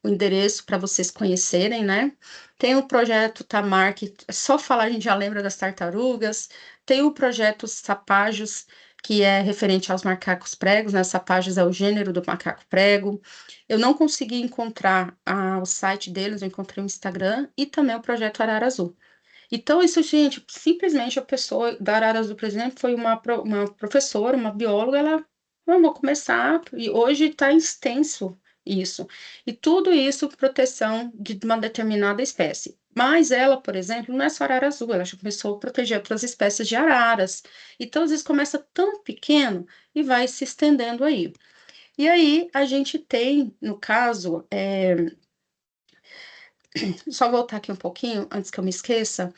o endereço para vocês conhecerem, né? Tem o projeto Tamar, que é só falar a gente já lembra das tartarugas. Tem o projeto Sapajos, que é referente aos macacos pregos, né? Sapajos é o gênero do macaco prego. Eu não consegui encontrar o site deles, eu encontrei o Instagram e também o projeto Arara Azul. Então, isso, gente, simplesmente a pessoa da Arara Azul, por exemplo, foi uma professora, uma bióloga, ela, vou começar, e hoje está extenso isso. E tudo isso proteção de uma determinada espécie. Mas ela, por exemplo, não é só arara azul, ela já começou a proteger outras espécies de araras. Então, às vezes começa tão pequeno e vai se estendendo aí. E aí, a gente tem, no caso, só voltar aqui um pouquinho, antes que eu me esqueça,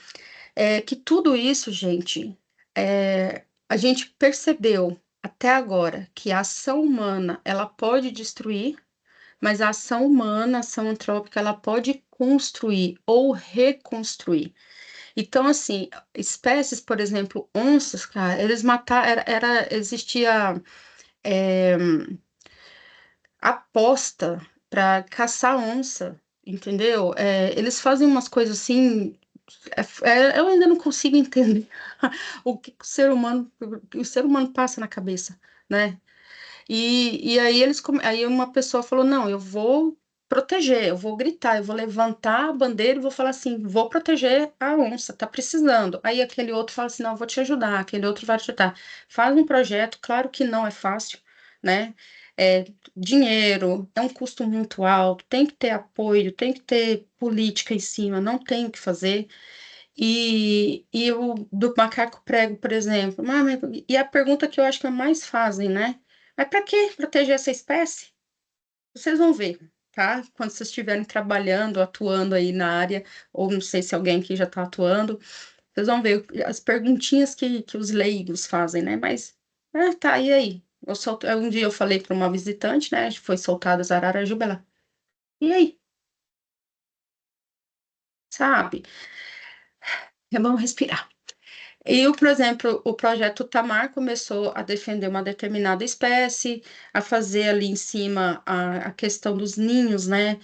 que tudo isso, gente, a gente percebeu até agora que a ação humana, ela pode destruir, mas a ação humana, a ação antrópica, ela pode construir ou reconstruir. Então, assim, espécies, por exemplo, onças, cara, eles mataram, existia é, aposta para caçar onça, entendeu? Eles fazem umas coisas assim, eu ainda não consigo entender o que o ser humano passa na cabeça, né? E aí aí uma pessoa falou, não, eu vou proteger, eu vou gritar, eu vou levantar a bandeira e vou falar assim, vou proteger a onça, tá precisando. Aí aquele outro fala assim, não, eu vou te ajudar, aquele outro vai te ajudar. Faz um projeto, claro que não é fácil, né? É dinheiro, é um custo muito alto, tem que ter apoio, tem que ter política em cima, não tem o que fazer. E o do macaco prego, por exemplo, e a pergunta que eu acho que é mais fazem, né? Mas para que proteger essa espécie? Vocês vão ver, tá? Quando vocês estiverem trabalhando, atuando aí na área, ou não sei se alguém aqui já está atuando, vocês vão ver as perguntinhas que os leigos fazem, né? Mas, tá, e aí? Um dia eu falei para uma visitante, né? Foi soltada as ararajuba, ela, e aí? Sabe? Vamos respirar. E, por exemplo, o projeto Tamar começou a defender uma determinada espécie, a fazer ali em cima a questão dos ninhos, né?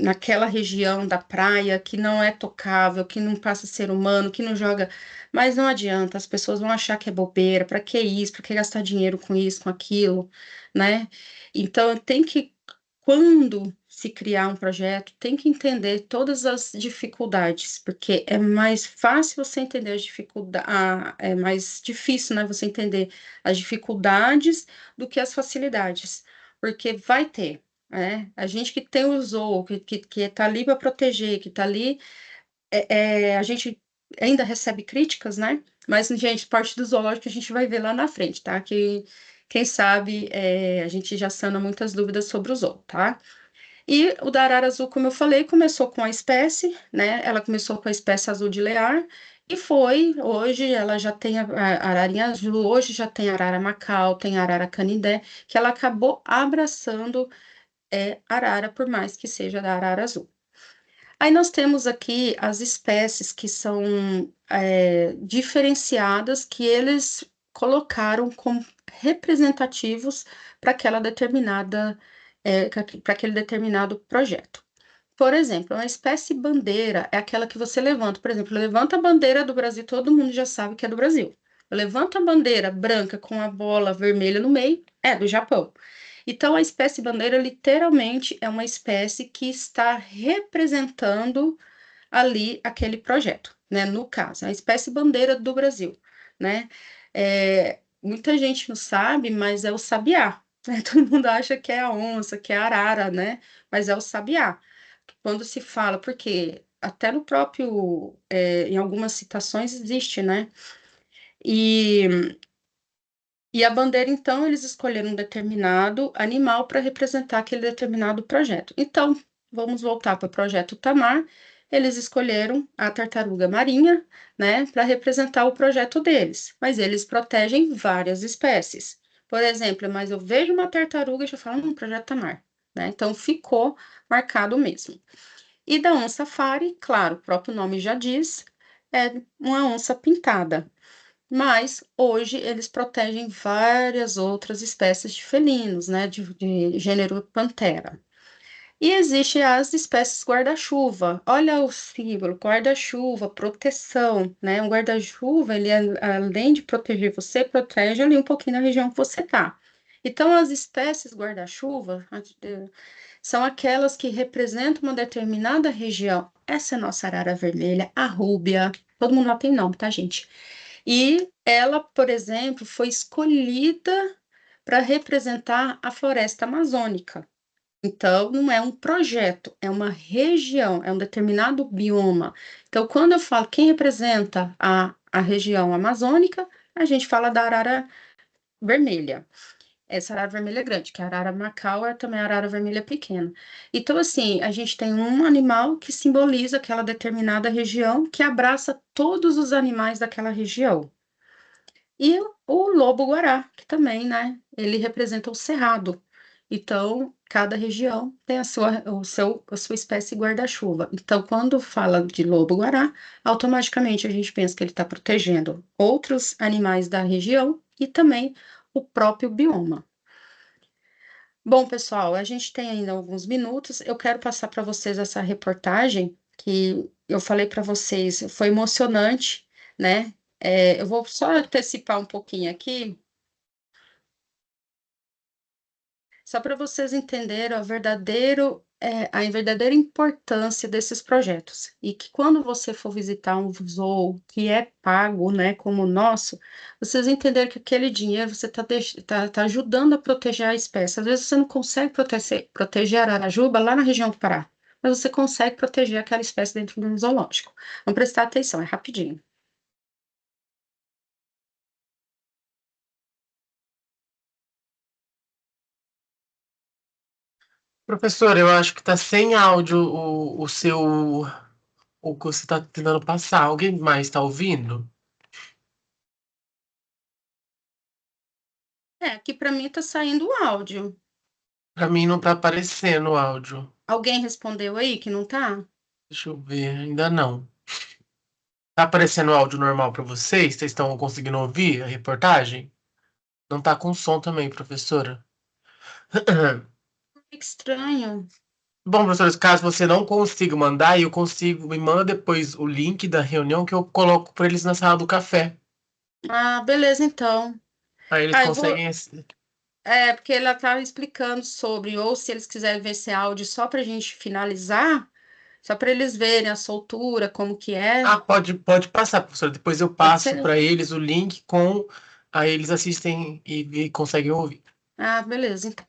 Naquela região da praia que não é tocável, que não passa ser humano, que não joga. Mas não adianta, as pessoas vão achar que é bobeira, para que isso, para que gastar dinheiro com isso, com aquilo, né? Então, tem que, quando se criar um projeto, tem que entender todas as dificuldades, porque é mais fácil você entender as dificuldades, é mais difícil, né, você entender as dificuldades do que as facilidades, porque vai ter, né, a gente que tem o zoo, que tá ali para proteger, que tá ali, a gente ainda recebe críticas, né, mas, gente, parte do zoológico a gente vai ver lá na frente, tá, que Quem sabe a gente já sana muitas dúvidas sobre o zoo, tá? E o da arara azul, como eu falei, começou com a espécie, né? Ela começou com a espécie azul de lear e foi, hoje ela já tem a ararinha azul, hoje já tem a arara macau, tem a arara canidé, que ela acabou abraçando arara, por mais que seja da arara azul. Aí nós temos aqui as espécies que são diferenciadas, que eles colocaram como representativos para aquela determinada, para aquele determinado projeto. Por exemplo, uma espécie bandeira é aquela que você levanta. Por exemplo, levanta a bandeira do Brasil, todo mundo já sabe que é do Brasil. Levanta a bandeira branca com a bola vermelha no meio, é do Japão. Então, a espécie bandeira literalmente é uma espécie que está representando ali aquele projeto, né? No caso, a espécie bandeira do Brasil, né? Muita gente não sabe, mas é o sabiá, né? Todo mundo acha que é a onça, que é a arara, né? Mas é o sabiá. Quando se fala, porque até no próprio, em algumas citações existe, né? E, e a bandeira, então, eles escolheram um determinado animal para representar aquele determinado projeto. Então, vamos voltar para o projeto Tamar. Eles escolheram a tartaruga marinha, né, para representar o projeto deles, mas eles protegem várias espécies. Por exemplo, mas eu vejo uma tartaruga e já falo, projeto Tamar, né? Então, ficou marcado mesmo. E da onça safari, claro, o próprio nome já diz, é uma onça pintada. Mas hoje eles protegem várias outras espécies de felinos, né, de gênero Panthera. E existe as espécies guarda-chuva. Olha o símbolo, guarda-chuva, proteção, né? Um guarda-chuva, ele além de proteger você, protege ali um pouquinho da região que você tá. Então, as espécies guarda-chuva são aquelas que representam uma determinada região. Essa é a nossa arara vermelha, a rúbia. Todo mundo lá tem nome, tá, gente? E ela, por exemplo, foi escolhida para representar a floresta amazônica. Então, não é um projeto, é uma região, é um determinado bioma. Então, quando eu falo quem representa a região amazônica, a gente fala da arara vermelha. Essa arara vermelha é grande, que a arara macau é também a arara vermelha pequena. Então, assim, a gente tem um animal que simboliza aquela determinada região, que abraça todos os animais daquela região. E o lobo-guará, que também, né, ele representa o cerrado. Então, cada região tem a sua espécie guarda-chuva. Então, quando fala de lobo-guará, automaticamente a gente pensa que ele está protegendo outros animais da região e também o próprio bioma. Bom, pessoal, a gente tem ainda alguns minutos. Eu quero passar para vocês essa reportagem que eu falei para vocês, foi emocionante, né? Eu vou só antecipar um pouquinho aqui, só para vocês entenderem a verdadeira importância desses projetos. E que quando você for visitar um zoo que é pago, né, como o nosso, vocês entenderem que aquele dinheiro você está ajudando a proteger a espécie. Às vezes você não consegue proteger a Ararajuba lá na região do Pará, mas você consegue proteger aquela espécie dentro de um zoológico. Vamos prestar atenção, é rapidinho. Professor, eu acho que tá sem áudio o que você tá tentando passar. Alguém mais tá ouvindo? Aqui para mim está saindo o áudio. Pra mim não tá aparecendo o áudio. Alguém respondeu aí que não tá? Deixa eu ver, ainda não. Tá aparecendo o áudio normal pra vocês? Vocês estão conseguindo ouvir a reportagem? Não tá com som também, professora. Que estranho. Bom, professores, caso você não consiga mandar, eu consigo, me manda depois o link da reunião que eu coloco para eles na sala do café. Ah, beleza, então. Aí eles Ah, eu vou. conseguem. Porque ela estava explicando sobre, ou se eles quiserem ver esse áudio só para a gente finalizar, só para eles verem a soltura, como que é. Ah, pode passar, professor. Depois eu Pode passo ser? para eles o link com. Aí eles assistem e conseguem ouvir. Ah, beleza, então.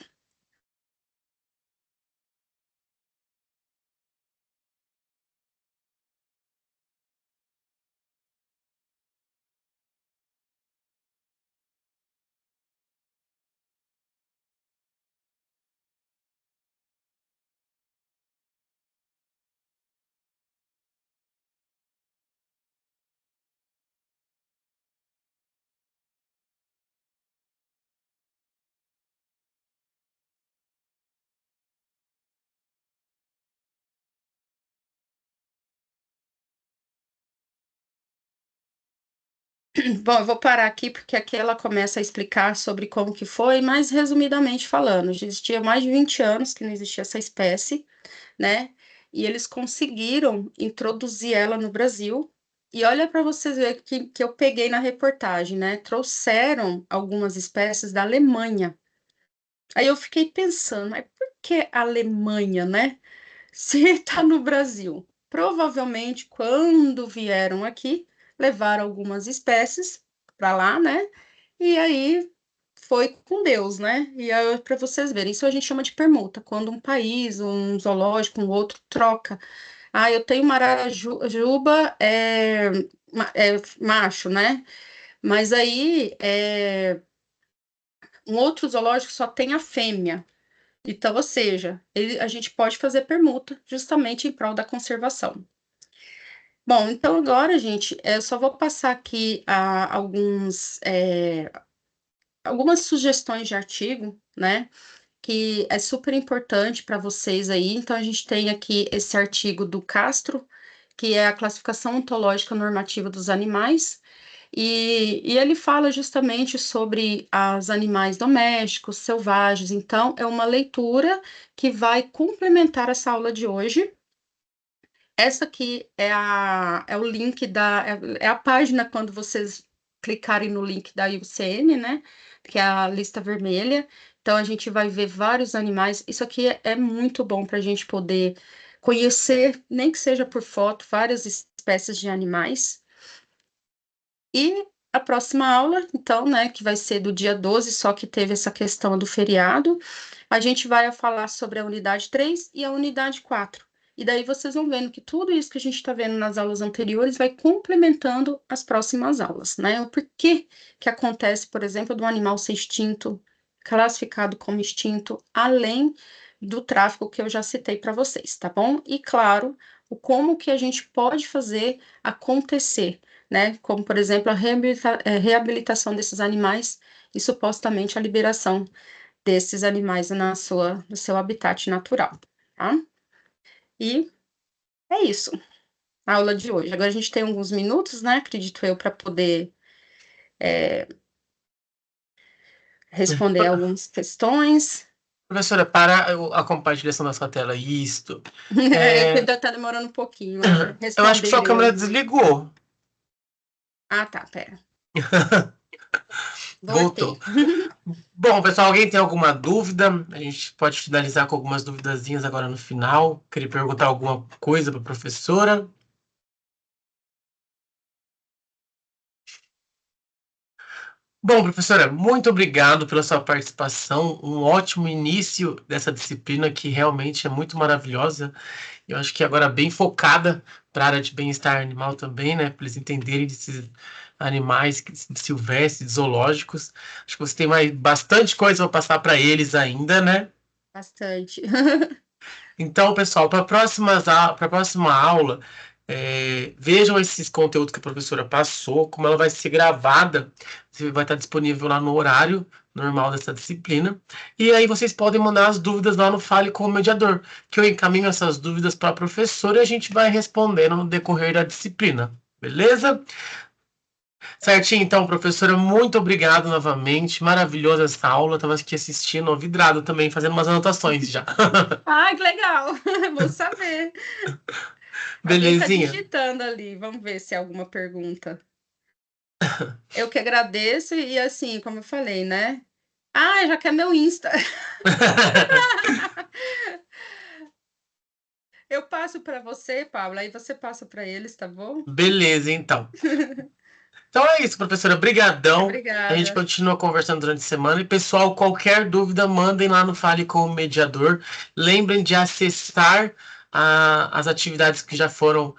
Bom, eu vou parar aqui porque aqui ela começa a explicar sobre como que foi, mas resumidamente falando, já existia mais de 20 anos que não existia essa espécie, né? E eles conseguiram introduzir ela no Brasil. E olha para vocês verem que eu peguei na reportagem, né? Trouxeram algumas espécies da Alemanha. Aí eu fiquei pensando, mas por que a Alemanha, né? Se está no Brasil. Provavelmente, quando vieram aqui, levaram algumas espécies para lá, né? E aí foi com Deus, né? E aí, para vocês verem, isso a gente chama de permuta, quando um país, um zoológico, um outro troca. Ah, eu tenho Mararajuba, é macho, né? Mas aí um outro zoológico só tem a fêmea. Então, ou seja, a gente pode fazer permuta justamente em prol da conservação. Bom, então agora, gente, eu só vou passar aqui algumas sugestões de artigo, né? Que é super importante para vocês aí. Então, a gente tem aqui esse artigo do Castro, que é a classificação ontológica normativa dos animais. E ele fala justamente sobre os animais domésticos, selvagens. Então, é uma leitura que vai complementar essa aula de hoje. Essa aqui é o link é a página quando vocês clicarem no link da IUCN, né? Que é a lista vermelha. Então, a gente vai ver vários animais. Isso aqui é muito bom para a gente poder conhecer, nem que seja por foto, várias espécies de animais. E a próxima aula, então, né, que vai ser do dia 12, só que teve essa questão do feriado, a gente vai falar sobre a unidade 3 e a unidade 4. E daí vocês vão vendo que tudo isso que a gente está vendo nas aulas anteriores vai complementando as próximas aulas, né? O porquê que acontece, por exemplo, do animal ser extinto, classificado como extinto, além do tráfico que eu já citei para vocês, tá bom? E claro, o como que a gente pode fazer acontecer, né? Como, por exemplo, a reabilitação desses animais e supostamente a liberação desses animais no seu habitat natural, tá? E é isso, a aula de hoje. Agora a gente tem alguns minutos, né? Acredito eu, para poder responder algumas questões. Professora, para a compartilhação da sua tela. Isto. Que ainda está demorando um pouquinho, né? Para Eu acho que sua responderem câmera algumas. desligou. Ah, tá, pera. Voltei. Voltou. Bom, pessoal, alguém tem alguma dúvida? A gente pode finalizar com algumas duvidazinhas agora no final. Queria perguntar alguma coisa para a professora? Bom, professora, muito obrigado pela sua participação. Um ótimo início dessa disciplina que realmente é muito maravilhosa. Eu acho que agora bem focada para a área de bem-estar animal também, né? Para eles entenderem desses animais silvestres, zoológicos. Acho que você tem bastante coisa para passar para eles ainda, né? Bastante. Então, pessoal, para a próxima aula, vejam esses conteúdos que a professora passou, como ela vai ser gravada, vai estar disponível lá no horário normal dessa disciplina. E aí vocês podem mandar as dúvidas lá no Fale com o Mediador, que eu encaminho essas dúvidas para a professora e a gente vai respondendo no decorrer da disciplina. Beleza? Certinho, então, professora, muito obrigado novamente. Maravilhosa essa aula. Estava aqui assistindo, vidrado também, fazendo umas anotações já. Ah, que legal! Vou saber. Alguém está Belezinha? digitando ali. Vamos ver se é alguma pergunta. Eu que agradeço e assim, como eu falei, né? Ah, já quer meu Insta. Eu passo para você, Paula, aí você passa para eles, tá bom? Beleza, então. Então é isso, professora. Brigadão. A gente Obrigada. continua conversando durante a semana. E, pessoal, qualquer dúvida, mandem lá no Fale com o Mediador. Lembrem de acessar as atividades que já foram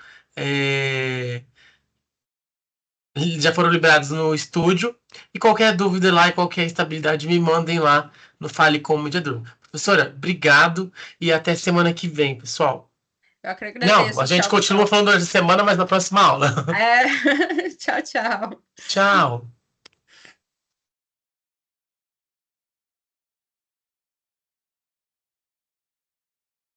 liberadas no estúdio. E qualquer dúvida lá e qualquer instabilidade, me mandem lá no Fale com o Mediador. Professora, obrigado e até semana que vem, pessoal. Eu que Não, a agradeço. gente Tchau, continua tchau. falando hoje de semana, mas na próxima aula. É, tchau, tchau. Tchau.